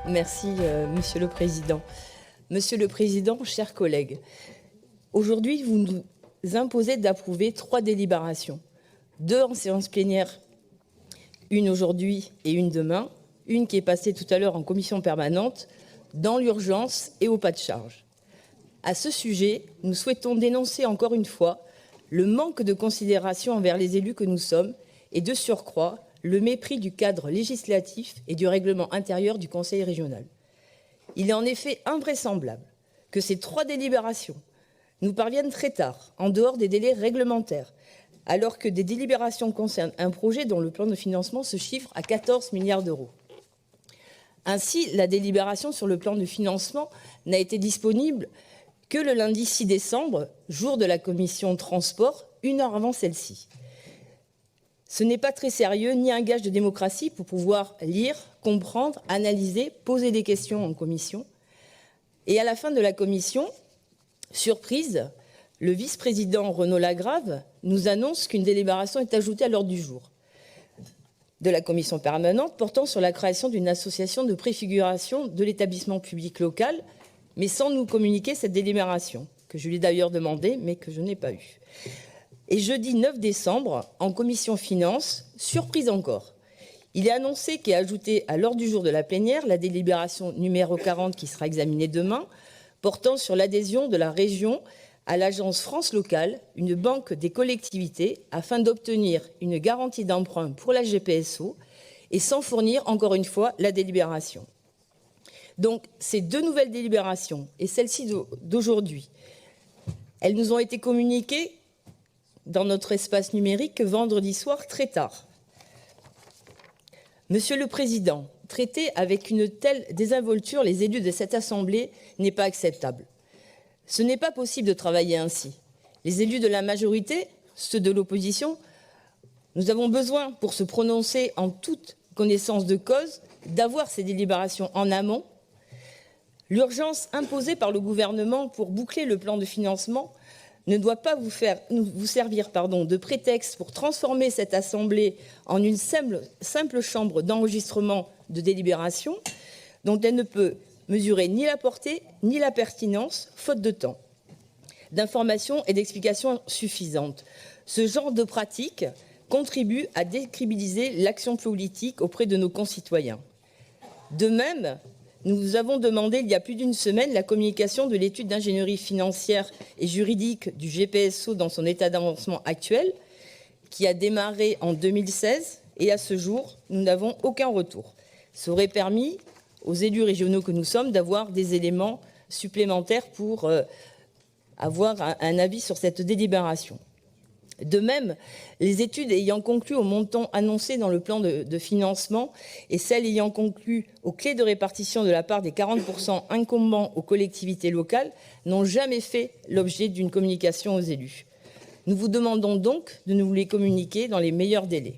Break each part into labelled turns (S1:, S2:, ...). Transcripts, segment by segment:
S1: Merci, Monsieur le Président. Monsieur le Président, chers collègues, aujourd'hui, vous nous imposez d'approuver 3 délibérations, 2 en séance plénière, une aujourd'hui et une demain, une qui est passée tout à l'heure en commission permanente, dans l'urgence et au pas de charge. À ce sujet, nous souhaitons dénoncer encore une fois le manque de considération envers les élus que nous sommes et de surcroît, le mépris du cadre législatif et du règlement intérieur du Conseil régional. Il est en effet invraisemblable que ces 3 délibérations nous parviennent très tard, en dehors des délais réglementaires, alors que des délibérations concernent un projet dont le plan de financement se chiffre à 14 milliards d'euros. Ainsi, la délibération sur le plan de financement n'a été disponible que le lundi 6 décembre, jour de la commission transport, 1 heure avant celle-ci. Ce n'est pas très sérieux, ni un gage de démocratie pour pouvoir lire, comprendre, analyser, poser des questions en commission. Et à la fin de la commission, surprise, le vice-président Renaud Lagrave nous annonce qu'une délibération est ajoutée à l'ordre du jour de la commission permanente portant sur la création d'une association de préfiguration de l'établissement public local, mais sans nous communiquer cette délibération, que je lui ai d'ailleurs demandé, mais que je n'ai pas eue. Et jeudi 9 décembre, en commission finances, surprise encore, il est annoncé qu'est ajoutée à l'ordre du jour de la plénière la délibération numéro 40 qui sera examinée demain, portant sur l'adhésion de la région à l'agence France Locale, une banque des collectivités, afin d'obtenir une garantie d'emprunt pour la GPSO et sans fournir encore une fois la délibération. Donc ces 2 nouvelles délibérations et celle-ci d'aujourd'hui, elles nous ont été communiquées dans notre espace numérique vendredi soir très tard. Monsieur le Président, traiter avec une telle désinvolture les élus de cette Assemblée n'est pas acceptable. Ce n'est pas possible de travailler ainsi. Les élus de la majorité, ceux de l'opposition, nous avons besoin, pour se prononcer en toute connaissance de cause, d'avoir ces délibérations en amont. L'urgence imposée par le gouvernement pour boucler le plan de financement ne doit pas vous servir de prétexte pour transformer cette Assemblée en une simple chambre d'enregistrement de délibération dont elle ne peut mesurer ni la portée ni la pertinence, faute de temps, d'informations et d'explications suffisantes. Ce genre de pratique contribue à décrédibiliser l'action politique auprès de nos concitoyens. De même, nous avons demandé il y a plus d'une semaine la communication de l'étude d'ingénierie financière et juridique du GPSO dans son état d'avancement actuel, qui a démarré en 2016 et à ce jour, nous n'avons aucun retour. Ça aurait permis aux élus régionaux que nous sommes d'avoir des éléments supplémentaires pour avoir un avis sur cette délibération. De même, les études ayant conclu au montant annoncé dans le plan de financement et celles ayant conclu aux clés de répartition de la part des 40% incombants aux collectivités locales n'ont jamais fait l'objet d'une communication aux élus. Nous vous demandons donc de nous les communiquer dans les meilleurs délais.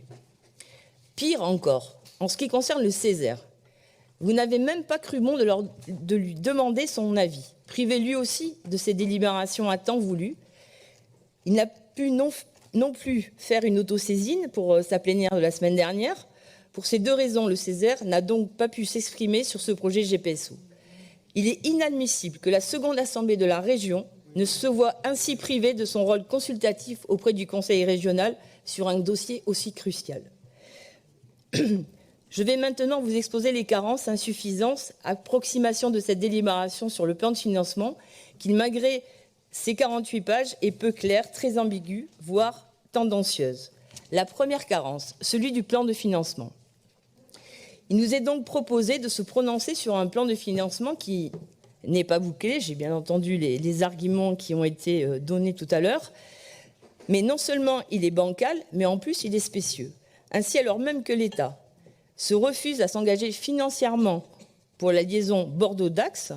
S1: Pire encore, en ce qui concerne le Césaire, vous n'avez même pas cru bon de lui demander son avis. Privé lui aussi de ses délibérations à temps voulu, il n'a pu non plus faire une autosaisine pour sa plénière de la semaine dernière. Pour ces 2 raisons, le Césaire n'a donc pas pu s'exprimer sur ce projet GPSO. Il est inadmissible que la seconde assemblée de la région ne se voit ainsi privée de son rôle consultatif auprès du Conseil régional sur un dossier aussi crucial. Je vais maintenant vous exposer les carences, insuffisances, approximations de cette délibération sur le plan de financement qui, malgré ces 48 pages, est peu claire, très ambiguë, voire tendancieuse. La première carence, celui du plan de financement. Il nous est donc proposé de se prononcer sur un plan de financement qui n'est pas bouclé. J'ai bien entendu les arguments qui ont été donnés tout à l'heure. Mais non seulement il est bancal, mais en plus il est spécieux. Ainsi, alors même que l'État se refuse à s'engager financièrement pour la liaison Bordeaux-Dax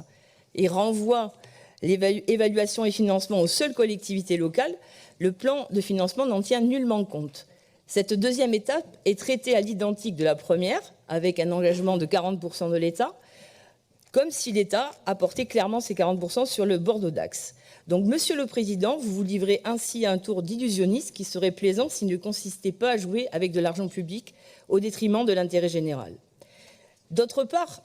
S1: et renvoie l'évaluation et financement aux seules collectivités locales, le plan de financement n'en tient nullement compte. Cette deuxième étape est traitée à l'identique de la première, avec un engagement de 40% de l'État, comme si l'État apportait clairement ces 40% sur le Bordeaux-Dax. Donc, Monsieur le Président, vous vous livrez ainsi à un tour d'illusionniste qui serait plaisant s'il ne consistait pas à jouer avec de l'argent public au détriment de l'intérêt général. D'autre part,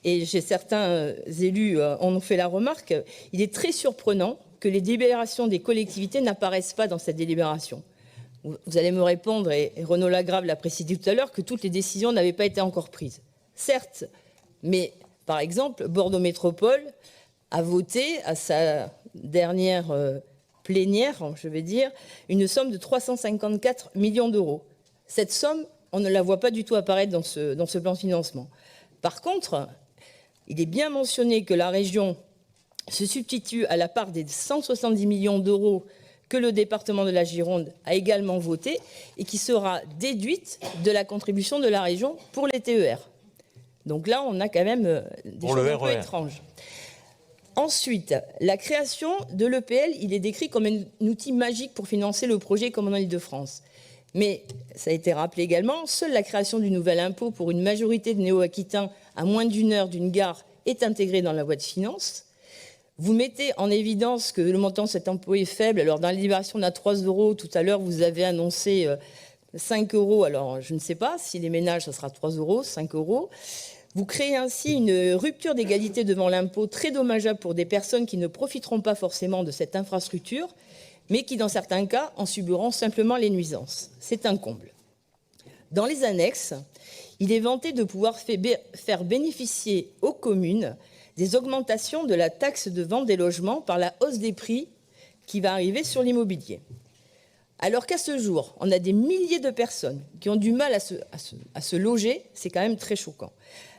S1: et certains élus en ont fait la remarque, il est très surprenant que les délibérations des collectivités n'apparaissent pas dans cette délibération. Vous allez me répondre, et Renaud Lagrave l'a précisé tout à l'heure, que toutes les décisions n'avaient pas été encore prises. Certes, mais par exemple, Bordeaux Métropole a voté à sa dernière plénière, je vais dire, une somme de 354 millions d'euros. Cette somme, on ne la voit pas du tout apparaître dans ce plan de financement. Par contre, il est bien mentionné que la région se substitue à la part des 170 millions d'euros que le département de la Gironde a également voté et qui sera déduite de la contribution de la région pour les TER. Donc là, on a quand même des choses un peu étranges. Ensuite, la création de l'EPL, il est décrit comme un outil magique pour financer le projet comme en Île-de-France. Mais, ça a été rappelé également, seule la création du nouvel impôt pour une majorité de néo-aquitains à moins d'une heure d'une gare est intégrée dans la loi de finances. Vous mettez en évidence que le montant de cet impôt est faible. Alors, dans la délibération, on a 3 euros. Tout à l'heure, vous avez annoncé 5 euros. Alors, je ne sais pas si les ménages, ça sera 3 euros, 5 euros. Vous créez ainsi une rupture d'égalité devant l'impôt très dommageable pour des personnes qui ne profiteront pas forcément de cette infrastructure, mais qui, dans certains cas, en subiront simplement les nuisances. C'est un comble. Dans les annexes, il est vanté de pouvoir faire bénéficier aux communes des augmentations de la taxe de vente des logements par la hausse des prix qui va arriver sur l'immobilier. Alors qu'à ce jour, on a des milliers de personnes qui ont du mal à se loger, c'est quand même très choquant.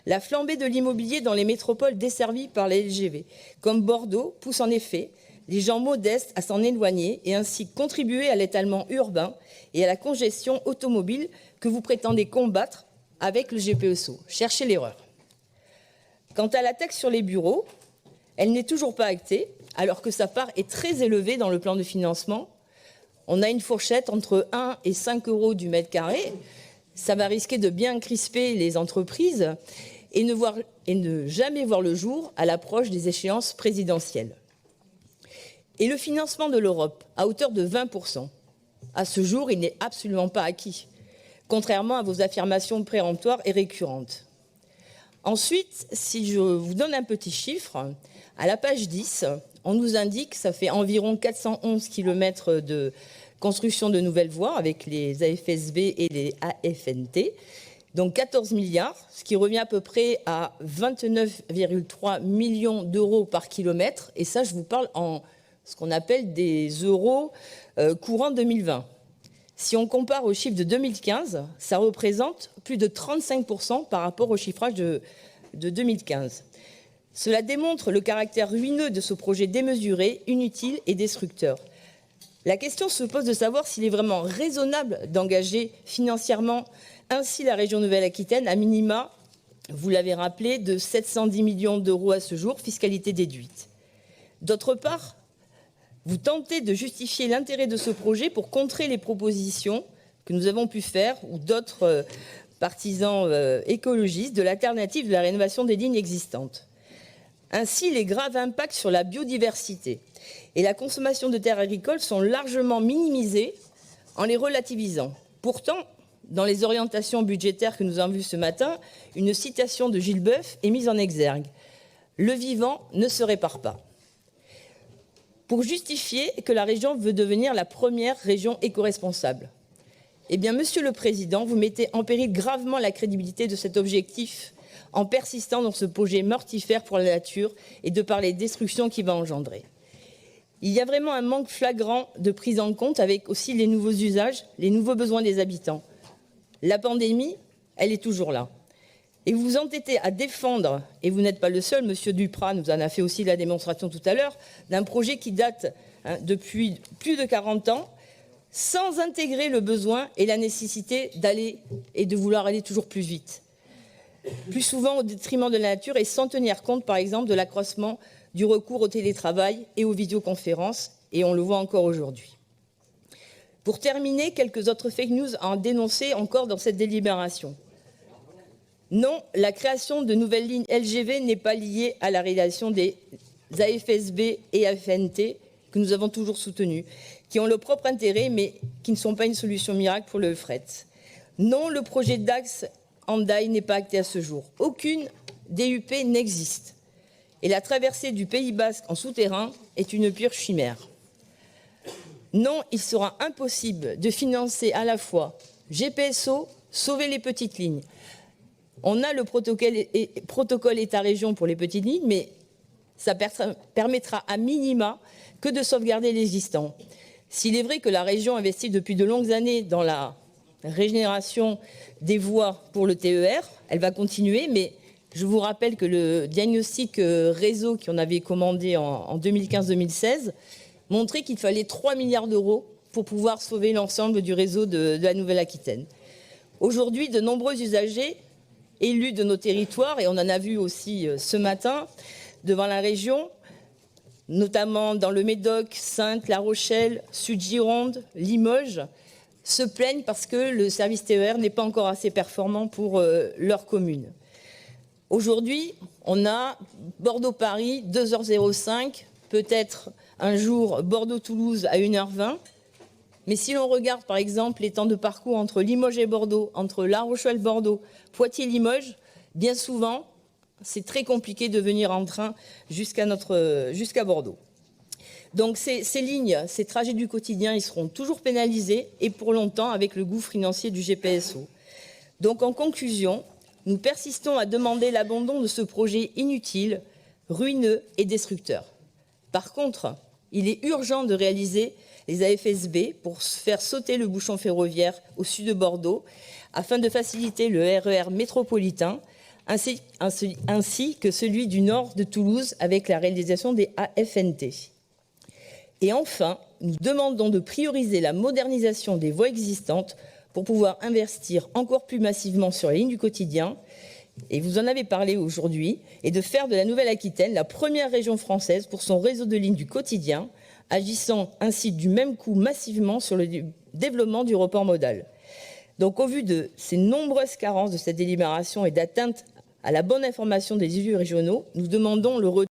S1: La flambée de l'immobilier dans les métropoles desservies par les LGV, comme Bordeaux, pousse en effet les gens modestes à s'en éloigner et ainsi contribuer à l'étalement urbain et à la congestion automobile que vous prétendez combattre avec le GPSO. Cherchez l'erreur. Quant à la taxe sur les bureaux, elle n'est toujours pas actée, alors que sa part est très élevée dans le plan de financement. On a une fourchette entre 1 et 5 euros du mètre carré. Ça va risquer de bien crisper les entreprises et ne jamais voir le jour à l'approche des échéances présidentielles. Et le financement de l'Europe, à hauteur de 20%, à ce jour, il n'est absolument pas acquis, contrairement à vos affirmations péremptoires et récurrentes. Ensuite, si je vous donne un petit chiffre, à la page 10, on nous indique que ça fait environ 411 km de construction de nouvelles voies avec les AFSB et les AFNT, donc 14 milliards, ce qui revient à peu près à 29,3 millions d'euros par kilomètre. Et ça, je vous parle en ce qu'on appelle des euros courants 2020. Si on compare aux chiffres de 2015, ça représente plus de 35% par rapport au chiffrage de 2015. Cela démontre le caractère ruineux de ce projet démesuré, inutile et destructeur. La question se pose de savoir s'il est vraiment raisonnable d'engager financièrement ainsi la région Nouvelle-Aquitaine, à minima, vous l'avez rappelé, de 710 millions d'euros à ce jour, fiscalité déduite. D'autre part, vous tentez de justifier l'intérêt de ce projet pour contrer les propositions que nous avons pu faire ou d'autres partisans écologistes de l'alternative de la rénovation des lignes existantes. Ainsi, les graves impacts sur la biodiversité et la consommation de terres agricoles sont largement minimisés en les relativisant. Pourtant, dans les orientations budgétaires que nous avons vues ce matin, une citation de Gilles Boeuf est mise en exergue. « Le vivant ne se répare pas ». Pour justifier que la région veut devenir la première région éco-responsable. Eh bien, Monsieur le Président, vous mettez en péril gravement la crédibilité de cet objectif en persistant dans ce projet mortifère pour la nature et de par les destructions qu'il va engendrer. Il y a vraiment un manque flagrant de prise en compte avec aussi les nouveaux usages, les nouveaux besoins des habitants. La pandémie, elle est toujours là. Et vous vous entêtez à défendre, et vous n'êtes pas le seul, Monsieur Duprat nous en a fait aussi la démonstration tout à l'heure, d'un projet qui date depuis plus de 40 ans, sans intégrer le besoin et la nécessité d'aller et de vouloir aller toujours plus vite. Plus souvent au détriment de la nature et sans tenir compte, par exemple, de l'accroissement du recours au télétravail et aux vidéoconférences, et on le voit encore aujourd'hui. Pour terminer, quelques autres fake news à en dénoncer encore dans cette délibération. Non, la création de nouvelles lignes LGV n'est pas liée à la réalisation des AFSB et AFNT que nous avons toujours soutenus, qui ont leur propre intérêt, mais qui ne sont pas une solution miracle pour le fret. Non, le projet d'axe Hendaye n'est pas acté à ce jour. Aucune DUP n'existe. Et la traversée du Pays Basque en souterrain est une pure chimère. Non, il sera impossible de financer à la fois GPSO, sauver les petites lignes. On a le protocole État-région pour les petites lignes, mais ça permettra à minima que de sauvegarder l'existant. S'il est vrai que la région investit depuis de longues années dans la régénération des voies pour le TER, elle va continuer, mais je vous rappelle que le diagnostic réseau qu'on avait commandé en 2015-2016 montrait qu'il fallait 3 milliards d'euros pour pouvoir sauver l'ensemble du réseau de la Nouvelle-Aquitaine. Aujourd'hui, de nombreux usagers, élus de nos territoires, et on en a vu aussi ce matin devant la région, notamment dans le Médoc, Saintes, La Rochelle, Sud-Gironde, Limoges, se plaignent parce que le service TER n'est pas encore assez performant pour leur commune. Aujourd'hui, on a Bordeaux-Paris, 2h05, peut-être un jour Bordeaux-Toulouse à 1h20. Mais si l'on regarde par exemple les temps de parcours entre Limoges et Bordeaux, entre La Rochelle-Bordeaux, Poitiers-Limoges, bien souvent, c'est très compliqué de venir en train jusqu'à Bordeaux. Donc ces lignes, ces trajets du quotidien, ils seront toujours pénalisés et pour longtemps avec le gouffre financier du GPSO. Donc en conclusion, nous persistons à demander l'abandon de ce projet inutile, ruineux et destructeur. Par contre, il est urgent de réaliser les AFSB pour faire sauter le bouchon ferroviaire au sud de Bordeaux afin de faciliter le RER métropolitain ainsi que celui du nord de Toulouse avec la réalisation des AFNT. Et enfin, nous demandons de prioriser la modernisation des voies existantes pour pouvoir investir encore plus massivement sur les lignes du quotidien, et vous en avez parlé aujourd'hui, et de faire de la Nouvelle-Aquitaine la première région française pour son réseau de lignes du quotidien, agissant ainsi du même coup massivement sur le développement du report modal. Donc au vu de ces nombreuses carences de cette délibération et d'atteinte à la bonne information des élus régionaux, nous demandons le retrait